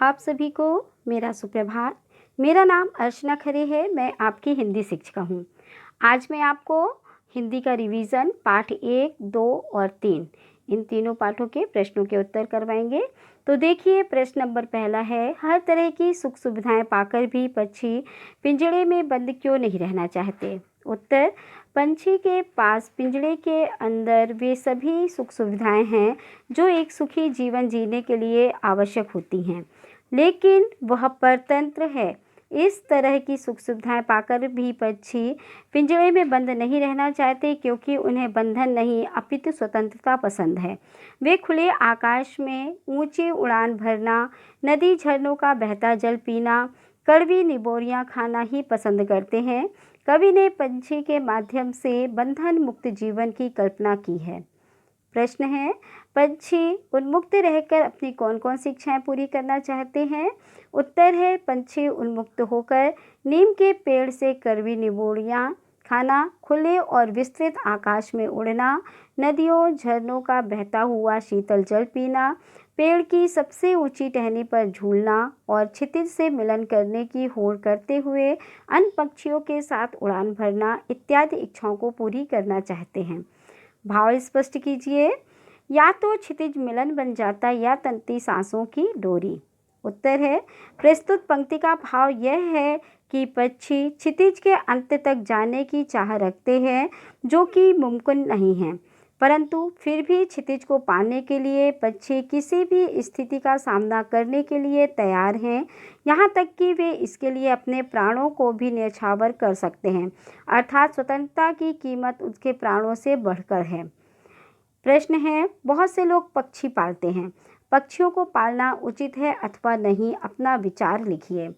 आप सभी को मेरा सुप्रभात। मेरा नाम अर्चना खरे है। मैं आपकी हिंदी शिक्षिका हूँ। आज मैं आपको हिंदी का रिवीजन पाठ 1, 2 और 3 इन तीनों पाठों के प्रश्नों के उत्तर करवाएंगे। तो देखिए, प्रश्न नंबर पहला है, हर तरह की सुख सुविधाएं पाकर भी पक्षी पिंजड़े में बंद क्यों नहीं रहना चाहते? उत्तर, पंछी के पास पिंजड़े के अंदर वे सभी सुख सुविधाएं हैं जो एक सुखी जीवन जीने के लिए आवश्यक होती हैं, लेकिन वह परतंत्र है। इस तरह की सुख सुविधाएं पाकर भी पक्षी पिंजरे में बंद नहीं रहना चाहते, क्योंकि उन्हें बंधन नहीं अपितु स्वतंत्रता पसंद है। वे खुले आकाश में ऊंची उड़ान भरना, नदी झरनों का बहता जल पीना, कड़वी निबोरियां खाना ही पसंद करते हैं। कवि ने पंछी के माध्यम से बंधन मुक्त जीवन की कल्पना की है। प्रश्न है, पंछी उन्मुक्त रहकर अपनी कौन कौन सी इच्छाएं पूरी करना चाहते हैं? उत्तर है, पंछी उन्मुक्त होकर नीम के पेड़ से कड़वी निबोड़ियाँ खाना, खुले और विस्तृत आकाश में उड़ना, नदियों झरनों का बहता हुआ शीतल जल पीना, पेड़ की सबसे ऊंची टहनी पर झूलना और क्षितिज से मिलन करने की होड़ करते हुए अन्य पक्षियों के साथ उड़ान भरना इत्यादि इच्छाओं को पूरी करना चाहते हैं। भाव स्पष्ट कीजिए। या तो क्षितिज मिलन बन जाता या तंती सांसों की डोरी। उत्तर है, प्रस्तुत पंक्ति का भाव यह है कि पक्षी क्षितिज के अंत तक जाने की चाह रखते हैं, जो कि मुमकिन नहीं है, परंतु फिर भी क्षितिज को पाने के लिए पक्षी किसी भी स्थिति का सामना करने के लिए तैयार हैं, यहाँ तक कि वे इसके लिए अपने प्राणों को भी न्यौछावर कर सकते हैं, अर्थात स्वतंत्रता की कीमत उसके प्राणों से बढ़कर है। प्रश्न है, बहुत से लोग पक्षी पालते हैं, पक्षियों को पालना उचित है अथवा नहीं? अपना विचार लिखिए।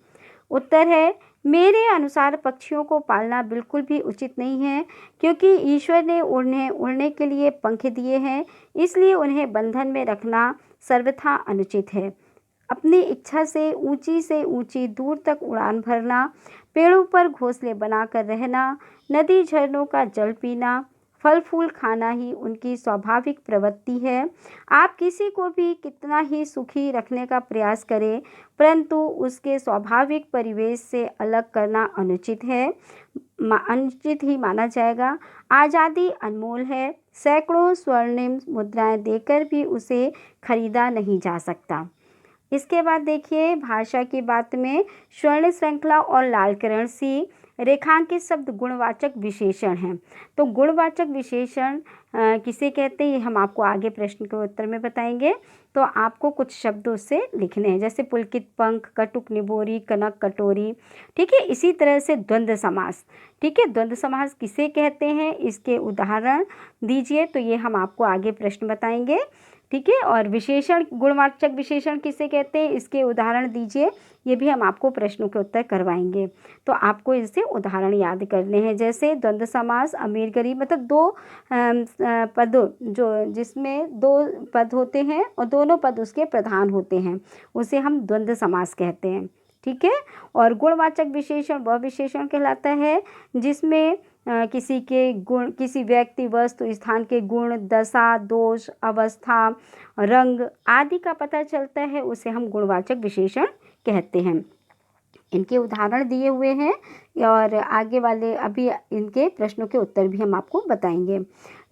उत्तर है, मेरे अनुसार पक्षियों को पालना बिल्कुल भी उचित नहीं है, क्योंकि ईश्वर ने उन्हें उड़ने के लिए पंख दिए हैं, इसलिए उन्हें बंधन में रखना सर्वथा अनुचित है। अपनी इच्छा से ऊंची दूर तक उड़ान भरना, पेड़ों पर घोंसले बनाकर रहना, नदी झरनों का जल पीना, फल फूल खाना ही उनकी स्वाभाविक प्रवृत्ति है। आप किसी को भी कितना ही सुखी रखने का प्रयास करें, परंतु उसके स्वाभाविक परिवेश से अलग करना अनुचित है, अनुचित ही माना जाएगा। आज़ादी अनमोल है, सैकड़ों स्वर्णिम मुद्राएं देकर भी उसे खरीदा नहीं जा सकता। इसके बाद देखिए, भाषा की बात में स्वर्ण श्रृंखला और लालकरण सी रेखांकित शब्द गुणवाचक विशेषण हैं। तो गुणवाचक विशेषण किसे कहते हैं, ये हम आपको आगे प्रश्न के उत्तर में बताएंगे। तो आपको कुछ शब्द उससे लिखने हैं, जैसे पुलकित पंख, कटुक निबोरी, कनक कटोरी। ठीक है, इसी तरह से द्वंद्व समास। ठीक है, द्वंद्व समास किसे कहते हैं, इसके उदाहरण दीजिए। तो ये हम आपको आगे प्रश्न बताएंगे। ठीक है, और विशेषण, गुणवाचक विशेषण किसे कहते हैं, इसके उदाहरण दीजिए। ये भी हम आपको प्रश्नों के उत्तर करवाएंगे। तो आपको इससे उदाहरण याद करने हैं, जैसे द्वंद्व समास अमीर गरीब, मतलब दो पदों जिसमें दो पद होते हैं और दोनों पद उसके प्रधान होते हैं, उसे हम द्वंद्व समास कहते हैं। ठीक है, और गुणवाचक विशेषण वह विशेषण कहलाता है जिसमें किसी के गुण, किसी व्यक्ति, वस्तु, स्थान के गुण, दशा, दोष, अवस्था, रंग आदि का पता चलता है, उसे हम गुणवाचक विशेषण कहते हैं। इनके उदाहरण दिए हुए हैं और आगे वाले अभी इनके प्रश्नों के उत्तर भी हम आपको बताएंगे।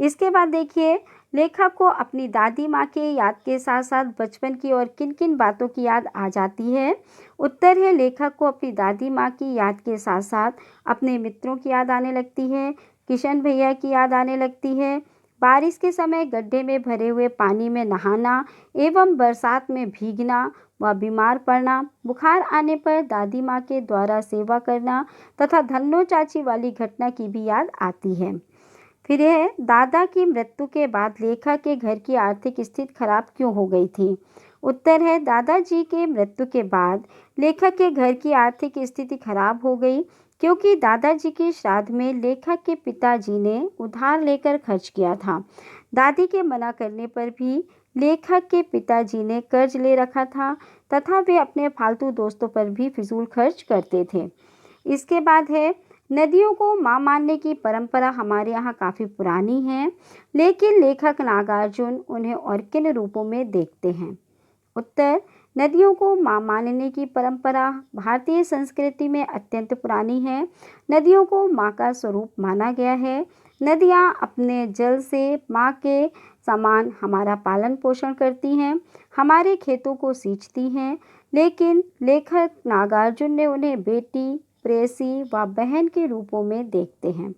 इसके बाद देखिए, लेखक को अपनी दादी माँ के याद के साथ साथ बचपन की और किन किन बातों की याद आ जाती है? उत्तर है, लेखक को अपनी दादी माँ की याद के साथ साथ अपने मित्रों की याद आने लगती है, किशन भैया की याद आने लगती है, बारिश के समय गड्ढे में भरे हुए पानी में नहाना एवं बरसात में भीगना व बीमार पड़ना, बुखार आने पर दादी माँ के द्वारा सेवा करना तथा धन्नो चाची वाली घटना की भी याद आती है। फिर है, दादा की मृत्यु के बाद लेखक के घर की आर्थिक स्थिति खराब क्यों हो गई थी? उत्तर है, दादाजी के मृत्यु के बाद लेखक के घर की आर्थिक स्थिति खराब हो गई, क्योंकि दादाजी की श्राद्ध में लेखक के पिताजी ने उधार लेकर खर्च किया था। दादी के मना करने पर भी लेखक के पिताजी ने कर्ज ले रखा था तथा वे अपने फालतू दोस्तों पर भी फिजूल खर्च करते थे। इसके बाद है, नदियों को माँ मानने की परंपरा हमारे यहाँ काफ़ी पुरानी है, लेकिन लेखक नागार्जुन उन्हें और किन रूपों में देखते हैं? उत्तर, नदियों को माँ मानने की परंपरा भारतीय संस्कृति में अत्यंत पुरानी है। नदियों को माँ का स्वरूप माना गया है। नदियाँ अपने जल से माँ के समान हमारा पालन पोषण करती हैं, हमारे खेतों को सींचती हैं। लेकिन लेखक नागार्जुन ने उन्हें बेटी, प्रेयसी व बहन के रूपों में देखते हैं।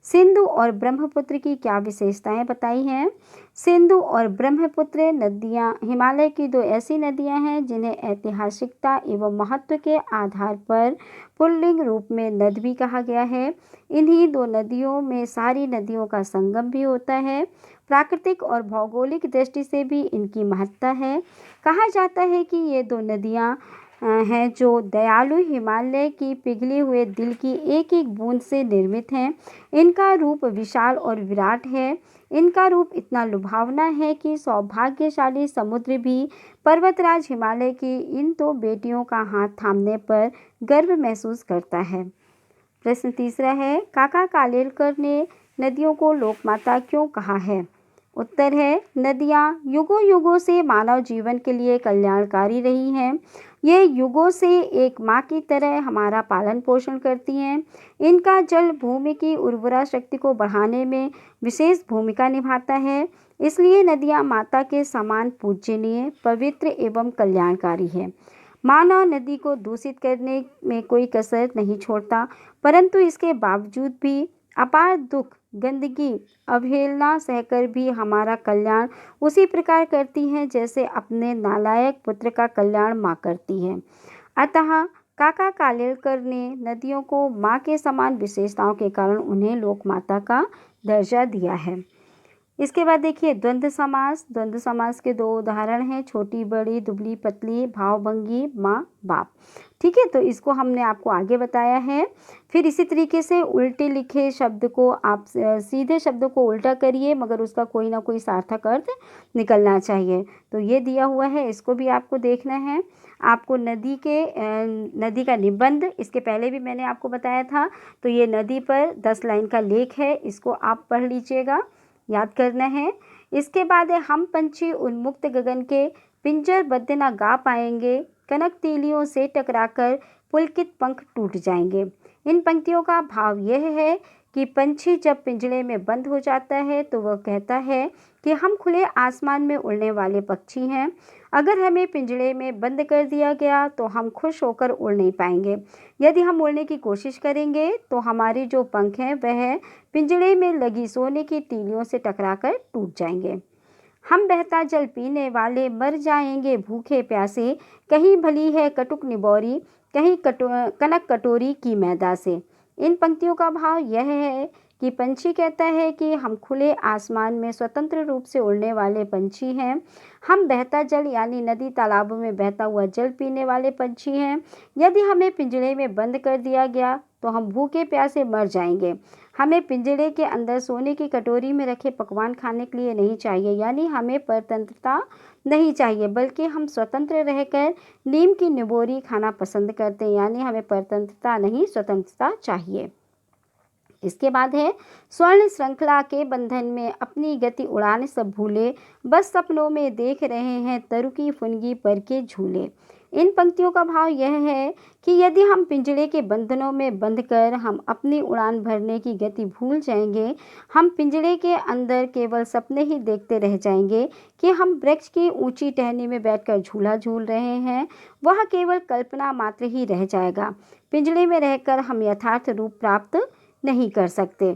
सिंधु और ब्रह्मपुत्र की क्या विशेषताएं बताई हैं? सिंधु और ब्रह्मपुत्र नदियां हिमालय की दो ऐसी नदियां हैं जिन्हें ऐतिहासिकता एवं महत्व के आधार पर पुल्लिंग रूप में नद भी कहा गया है। इन्हीं दो नदियों में सारी नदियों का संगम भी होता है। प्राकृतिक और भौगोलिक दृष्टि से भी इनकी महत्ता है। कहा जाता है कि ये दो नदियां हैं जो दयालु हिमालय की पिघले हुए दिल की एक एक बूंद से निर्मित हैं। इनका रूप विशाल और विराट है। इनका रूप इतना लुभावना है कि सौभाग्यशाली समुद्र भी पर्वतराज हिमालय की इन दो बेटियों का हाथ थामने पर गर्व महसूस करता है। प्रश्न तीसरा है, काका कालेलकर ने नदियों को लोकमाता क्यों कहा है? उत्तर है, नदियाँ युगों युगों से मानव जीवन के लिए कल्याणकारी रही हैं। ये युगों से एक माँ की तरह हमारा पालन पोषण करती हैं। इनका जल भूमि की उर्वरा शक्ति को बढ़ाने में विशेष भूमिका निभाता है। इसलिए नदियाँ माता के समान पूजनीय, पवित्र एवं कल्याणकारी है। मानव नदी को दूषित करने में कोई कसर नहीं छोड़ता, परंतु इसके बावजूद भी अपार दुख, गंदगी, अवहेलना सहकर भी हमारा कल्याण उसी प्रकार करती हैं जैसे अपने नालायक पुत्र का कल्याण माँ करती है। अतः काका कालेलकर ने नदियों को माँ के समान विशेषताओं के कारण उन्हें लोकमाता का दर्जा दिया है। इसके बाद देखिए द्वंद्व समास। द्वंद्व समास के दो उदाहरण हैं, छोटी बड़ी, दुबली पतली, भावभंगी, माँ बाप। ठीक है, तो इसको हमने आपको आगे बताया है। फिर इसी तरीके से उल्टे लिखे शब्द को आप सीधे शब्दों को उल्टा करिए, मगर उसका कोई ना कोई सार्थक अर्थ निकलना चाहिए। तो ये दिया हुआ है, इसको भी आपको देखना है। आपको नदी का निबंध इसके पहले भी मैंने आपको बताया था। तो ये नदी पर 10 लाइन का लेख है, इसको आप पढ़ लीजिएगा, याद करना है। इसके बाद है, हम पंछी उन्मुक्त गगन के पिंजरबद्ध न गा पाएंगे, कनक तीलियों से टकराकर पुलकित पंख टूट जाएंगे। इन पंक्तियों का भाव यह है कि पंछी जब पिंजरे में बंद हो जाता है तो वह कहता है कि हम खुले आसमान में उड़ने वाले पक्षी हैं। अगर हमें पिंजरे में बंद कर दिया गया तो हम खुश होकर उड़ नहीं पाएंगे। यदि हम उड़ने की कोशिश करेंगे तो हमारे जो पंख हैं वह पिंजरे में लगी सोने की तीलियों से टकराकर टूट जाएंगे। हम बहता जल पीने वाले मर जाएंगे भूखे प्यासे, कहीं भली है कटुक निबोरी, कहीं कनक कटोरी की मैदा से। इन पंक्तियों का भाव यह है कि पंछी कहता है कि हम खुले आसमान में स्वतंत्र रूप से उड़ने वाले पंछी हैं। हम बहता जल यानी नदी तालाबों में बहता हुआ जल पीने वाले पंछी हैं। यदि हमें पिंजरे में बंद कर दिया गया तो हम भूखे प्यासे मर जाएंगे। हमें पिंजरे के अंदर सोने की कटोरी में रखे पकवान खाने के लिए नहीं चाहिए, यानी हमें परतंत्रता नहीं चाहिए, बल्कि हम स्वतंत्र रहकर नीम की निबोरी खाना पसंद करते हैं, यानी हमें परतंत्रता नहीं स्वतंत्रता चाहिए। इसके बाद है, स्वर्ण श्रृंखला के बंधन में अपनी गति उड़ाने सब भूले, बस सपनों में देख रहे हैं तरु की फुनगी पर के झूले। इन पंक्तियों का भाव यह है कि यदि हम पिंजरे के बंधनों में बंध कर हम अपनी उड़ान भरने की गति भूल जाएंगे, हम पिंजरे के अंदर केवल सपने ही देखते रह जाएंगे कि हम वृक्ष की ऊंची टहनी में बैठकर झूला झूल रहे हैं, वह केवल कल्पना मात्र ही रह जाएगा। पिंजरे में रहकर हम यथार्थ रूप प्राप्त नहीं कर सकते।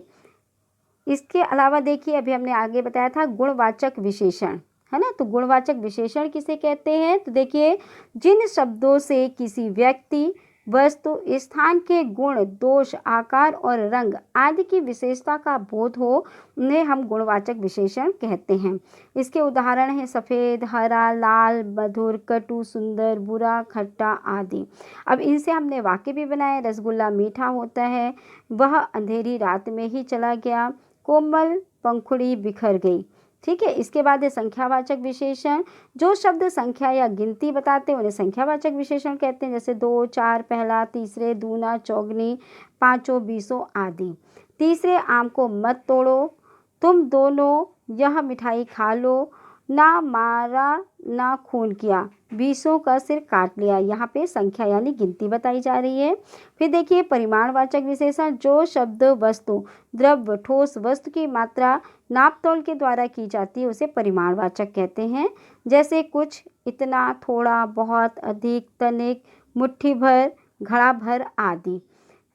इसके अलावा देखिए, अभी हमने आगे बताया था गुणवाचक विशेषण, है ना। तो गुणवाचक विशेषण किसे कहते हैं? तो देखिए, जिन शब्दों से किसी व्यक्ति, वस्तु, स्थान के गुण, दोष, आकार और रंग आदि की विशेषता का बोध हो, उन्हें हम गुणवाचक विशेषण कहते हैं। इसके उदाहरण हैं सफ़ेद, हरा, लाल, मधुर, कटु, सुंदर, बुरा, खट्टा आदि। अब इनसे हमने वाक्य भी बनाए। रसगुल्ला मीठा होता है, वह अंधेरी रात में ही चला गया, कोमल पंखुड़ी बिखर गई। ठीक है। इसके बाद है संख्यावाचक विशेषण। जो शब्द संख्या या गिनती बताते हैं उन्हें संख्यावाचक विशेषण कहते हैं, जैसे 2, 4, पहला, तीसरे, दूना, चौगनी, पाँचों, बीसों आदि। तीसरे, आम को मत तोड़ो, तुम दोनों यह मिठाई खा लो, ना मारा ना खून किया, 20 का सिर काट लिया। यहाँ पे संख्या यानी गिनती बताई जा रही है। फिर देखिए परिमाणवाचक विशेषण, जो शब्द वस्तु, द्रव्य, ठोस वस्तु की मात्रा नाप तोल के द्वारा की जाती है उसे परिमाणवाचक कहते हैं। जैसे कुछ, इतना, थोड़ा, बहुत, अधिक, तनिक, मुट्ठी भर, घड़ा भर आदि।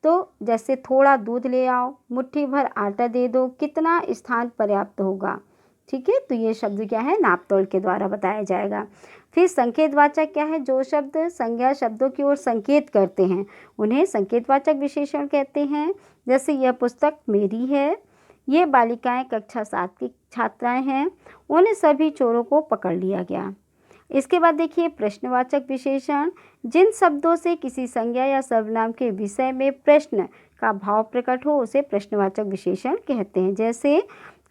तो जैसे थोड़ा दूध ले आओ, मुट्ठी भर आटा दे दो, कितना स्थान पर्याप्त होगा। ठीक है, तो ये शब्द क्या है, नाप तोल के द्वारा बताया जाएगा। फिर संकेतवाचक क्या है, जो शब्द संज्ञा शब्दों की ओर संकेत करते हैं उन्हें संकेतवाचक विशेषण कहते हैं। जैसे यह पुस्तक मेरी है, ये बालिकाएं कक्षा 7 की छात्राएं हैं, उन सभी चोरों को पकड़ लिया गया। इसके बाद देखिए प्रश्नवाचक विशेषण, जिन शब्दों से किसी संज्ञा या सर्वनाम के विषय में प्रश्न का भाव प्रकट हो उसे प्रश्नवाचक विशेषण कहते हैं। जैसे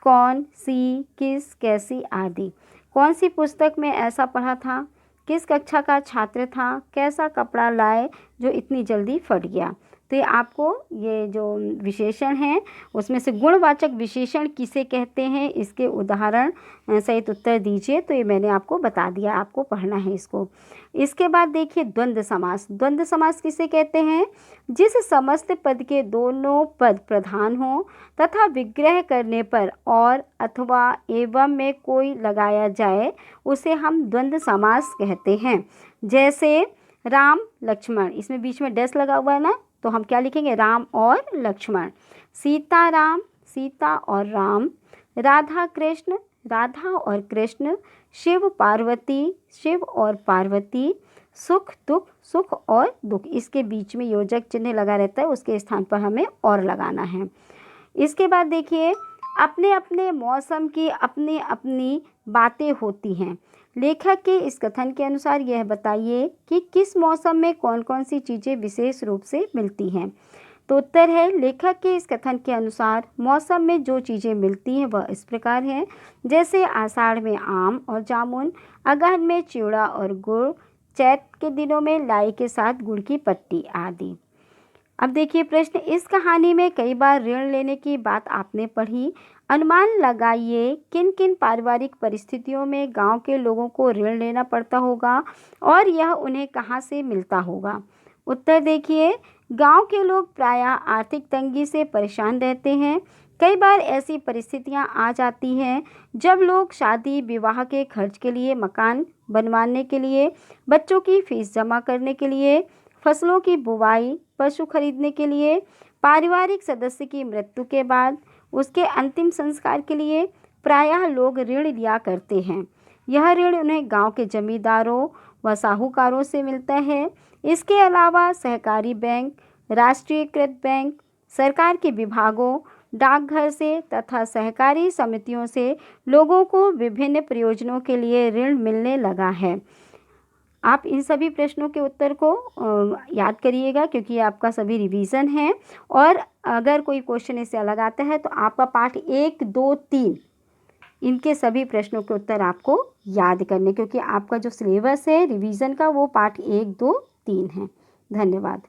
कौन, सी, किस, कैसी आदि। कौन सी पुस्तक में ऐसा पढ़ा था, किस कक्षा का छात्र था, कैसा कपड़ा लाए जो इतनी जल्दी फट गया। तो ये आपको ये जो विशेषण हैं उसमें से गुणवाचक विशेषण किसे कहते हैं, इसके उदाहरण सहित उत्तर दीजिए। तो ये मैंने आपको बता दिया, आपको पढ़ना है इसको। इसके बाद देखिए द्वंद्व समास। द्वंद्व समास किसे कहते हैं, जिस समस्त पद के दोनों पद प्रधान हो तथा विग्रह करने पर और अथवा एवं में कोई लगाया जाए उसे हम द्वंद्व समास कहते हैं। जैसे राम लक्ष्मण, इसमें बीच में डैश लगा हुआ है ना, तो हम क्या लिखेंगे, राम और लक्ष्मण। सीता राम, सीता और राम। राधा कृष्ण, राधा और कृष्ण। शिव पार्वती, शिव और पार्वती। सुख दुख, सुख और दुख। इसके बीच में योजक चिन्ह लगा रहता है, उसके स्थान पर हमें और लगाना है। इसके बाद देखिए अपने अपने मौसम की अपनी अपनी बातें होती हैं। लेखक के इस कथन के अनुसार यह बताइए कि किस मौसम में कौन कौन सी चीज़ें विशेष रूप से मिलती हैं। तो उत्तर है, लेखक के इस कथन के अनुसार मौसम में जो चीज़ें मिलती हैं वह इस प्रकार हैं। जैसे आषाढ़ में आम और जामुन, अगहन में चिवड़ा और गुड़, चैत के दिनों में लाई के साथ गुड़ की पट्टी आदि। अब देखिए प्रश्न, इस कहानी में कई बार ऋण लेने की बात आपने पढ़ी। अनुमान लगाइए किन किन पारिवारिक परिस्थितियों में गांव के लोगों को ऋण लेना पड़ता होगा और यह उन्हें कहां से मिलता होगा। उत्तर देखिए, गांव के लोग प्रायः आर्थिक तंगी से परेशान रहते हैं। कई बार ऐसी परिस्थितियां आ जाती हैं जब लोग शादी विवाह के खर्च के लिए, मकान बनवाने के लिए, बच्चों की फीस जमा करने के लिए, फसलों की बुवाई, पशु खरीदने के लिए, पारिवारिक सदस्य की मृत्यु के बाद उसके अंतिम संस्कार के लिए प्रायः लोग ऋण लिया करते हैं। यह ऋण उन्हें गांव के जमींदारों व साहूकारों से मिलता है। इसके अलावा सहकारी बैंक, राष्ट्रीयकृत बैंक, सरकार के विभागों, डाकघर से तथा सहकारी समितियों से लोगों को विभिन्न प्रयोजनों के लिए ऋण मिलने लगा है। आप इन सभी प्रश्नों के उत्तर को याद करिएगा क्योंकि ये आपका सभी रिवीजन है। और अगर कोई क्वेश्चन इससे अलग आता है तो आपका पाठ 1, 2, 3 इनके सभी प्रश्नों के उत्तर आपको याद करने, क्योंकि आपका जो सिलेबस है रिवीजन का वो पाठ 1, 2, 3 है। धन्यवाद।